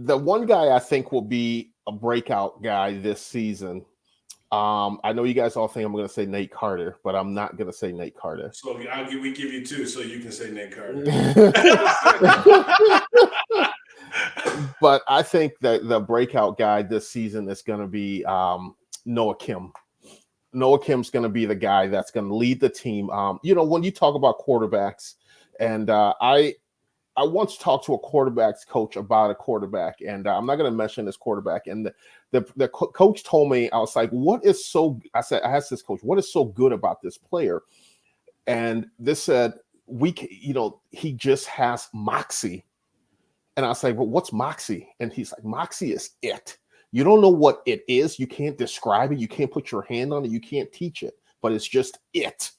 The one guy I think will be a breakout guy this season. I know you guys all think I'm going to say Nate Carter, but I'm not going to say Nate Carter. So we give you two, so you can say Nate Carter. But I think that the breakout guy this season is going to be Noah Kim. Noah Kim's going to be the guy that's going to lead the team. When you talk about quarterbacks, and I once talked to a quarterbacks coach about a quarterback, and I'm not going to mention this quarterback. And the coach told me, I was like, I asked this coach, what is so good about this player? And this said, he just has moxie. And I was like, well, what's moxie? And he's like, moxie is it. You don't know what it is. You can't describe it. You can't put your hand on it. You can't teach it, but it's just it.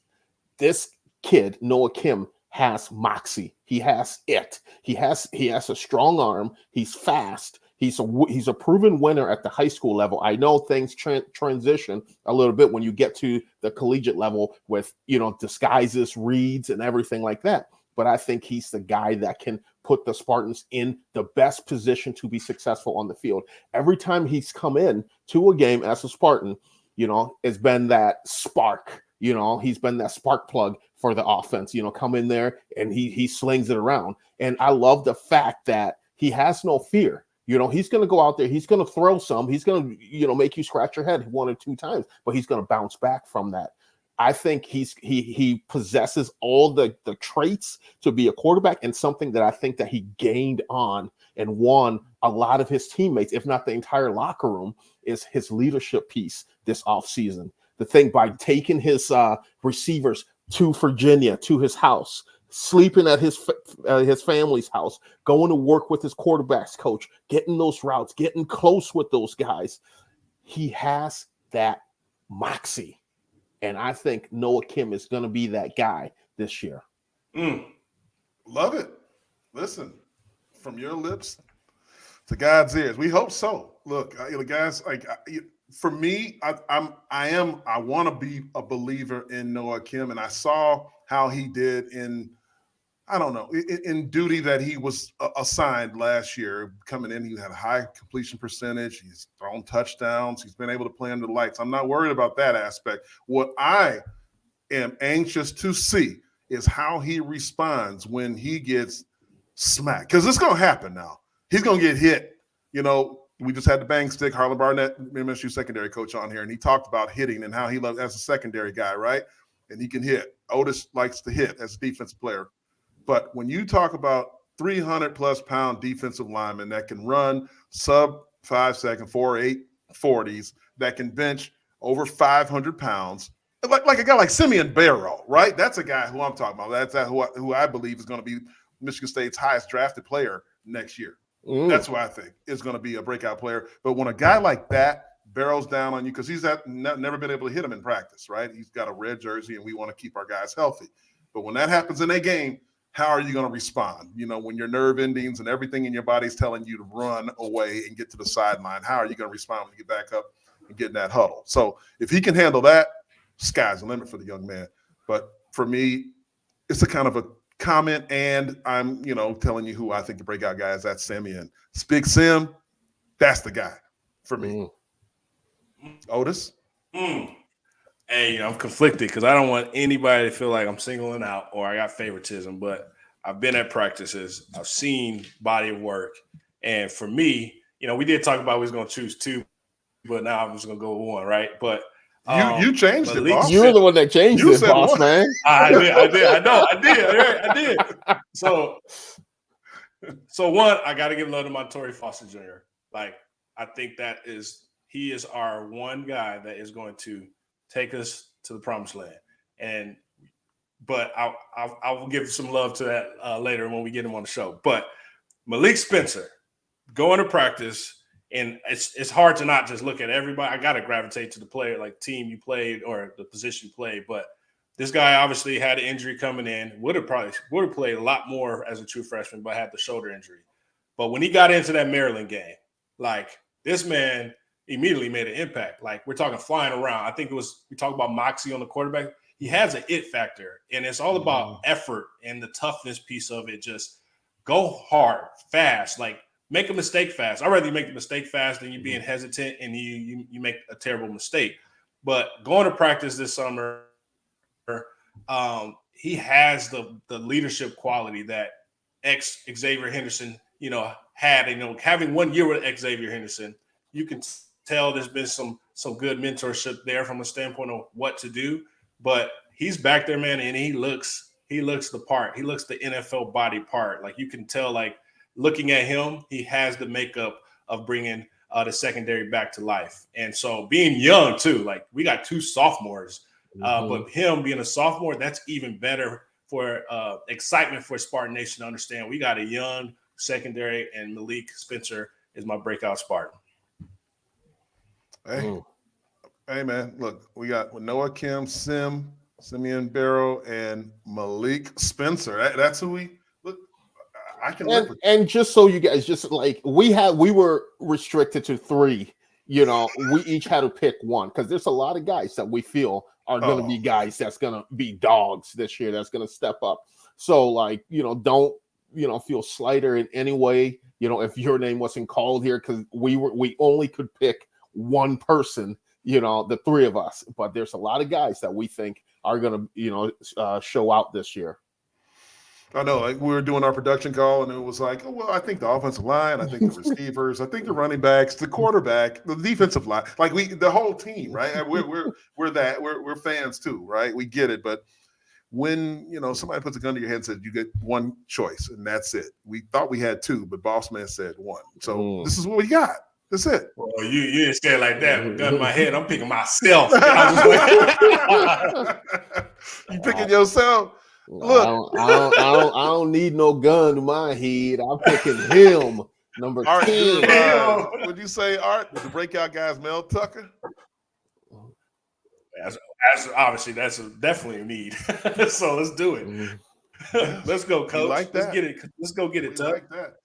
This kid, Noah Kim, has moxie. He has it. He has a strong arm. He's fast. He's a proven winner at the high school level. I know things transition a little bit when you get to the collegiate level with, disguises, reads, and everything like that. But I think he's the guy that can put the Spartans in the best position to be successful on the field. Every time he's come in to a game as a Spartan, it's been that spark. He's been that spark plug for the offense. Come in there and he slings it around. And I love the fact that he has no fear. He's going to go out there. He's going to throw some. He's going to, make you scratch your head 1 or 2 times, but he's going to bounce back from that. I think he possesses all the traits to be a quarterback, and something that I think that he gained on and won a lot of his teammates, if not the entire locker room, is his leadership piece this offseason. The thing by taking his receivers to Virginia, to his house, sleeping at his family's house, going to work with his quarterbacks coach, getting those routes, getting close with those guys. He has that moxie. And I think Noah Kim is going to be that guy this year. Love it. Listen, from your lips to God's ears. We hope so. Look, guys, for me, I want to be a believer in Noah Kim, and I saw how he did in duty that he was assigned last year. Coming in, he had a high completion percentage. He's thrown touchdowns. He's been able to play under the lights. I'm not worried about that aspect. What I am anxious to see is how he responds when he gets smacked, because it's going to happen now. He's going to get hit. We just had the bang stick, Harlan Barnett, MSU secondary coach, on here, and he talked about hitting and how he loves as a secondary guy, right? And he can hit. Otis likes to hit as a defensive player. But when you talk about 300-plus pound defensive linemen that can run sub 5 second 4.8 40s, that can bench over 500 pounds, like a guy like Simeon Barrow, right? That's a guy who I'm talking about. That's who I believe is going to be Michigan State's highest drafted player next year. That's who I think is going to be a breakout player. But when a guy like that barrels down on you, because he's never been able to hit him in practice, right? He's got a red jersey, and we want to keep our guys healthy. But when that happens in a game, how are you going to respond? When your nerve endings and everything in your body is telling you to run away and get to the sideline, how are you going to respond when you get back up and get in that huddle? So if he can handle that, sky's the limit for the young man. But for me, it's a kind of a comment, and I'm, telling you who I think the breakout guy is. That's Simeon. Big Sim, that's the guy for me. Otis? Hey, I'm conflicted because I don't want anybody to feel like I'm singling out or I got favoritism, but I've been at practices. I've seen body of work. And for me, we did talk about we was going to choose 2, but now I'm just going to go with 1, right? But you changed it, boss. You were the one that changed it, boss, 1. Man. I did. I know. I did. So 1, I got to give love to Montorie Foster Jr. Like, I think he is our one guy that is going to take us to the promised land. But I will give some love to that later when we get him on the show. But Malik Spencer, going to practice, and it's hard to not just look at everybody. I got to gravitate to the player, like team you played or the position you played. But this guy obviously had an injury coming in. Would have played a lot more as a true freshman, but had the shoulder injury. But when he got into that Maryland game, like, this man immediately made an impact. Like, we're talking flying around. I think we talked about moxie on the quarterback. He has an it factor, and it's all about effort and the toughness piece of it. Just go hard, fast, like make a mistake fast. I'd rather you make the mistake fast than you being hesitant and you make a terrible mistake. But going to practice this summer, he has the leadership quality that Xavier Henderson, had. Having 1 year with Xavier Henderson, you can tell there's been some good mentorship there from a standpoint of what to do. But he's back there, man, and he looks the part. He looks the NFL body part. Like, you can tell, like, looking at him, he has the makeup of bringing the secondary back to life. And so being young too, like, we got 2 sophomores, but him being a sophomore, that's even better for excitement for Spartan Nation to understand. We got a young secondary, and Malik Spencer is my breakout Spartan. Hey man, look, we got Noah Kim, Simeon Barrow, and Malik Spencer. That's who we look. I can live with. And just so you guys, just like we were restricted to 3. We each had to pick one because there's a lot of guys that we feel are going to be guys that's going to be dogs this year. That's going to step up. So, like, don't feel slighter in any way. If your name wasn't called here, because we only could pick one person. The 3 of us, but there's a lot of guys that we think are going to, show out this year. I know, like, we were doing our production call, and it was like, I think the offensive line, I think the receivers, I think the running backs, the quarterback, the defensive line, like the whole team, right? We're fans too, right? We get it, but when somebody puts a gun to your head and says you get one choice and that's it. We thought we had 2, but Boss Man said 1. So this is what we got. That's it. Well, you didn't say it like that. With gun in my head, I'm picking myself. You picking yourself? Look, I don't need no gun to my head. I'm picking him, number 10. Would you say, Art, the breakout guy's Mel Tucker? That's obviously that's definitely a need. So let's do it. Let's go, Coach. Like that. Let's get it. Let's go get it, Tuck. Like that.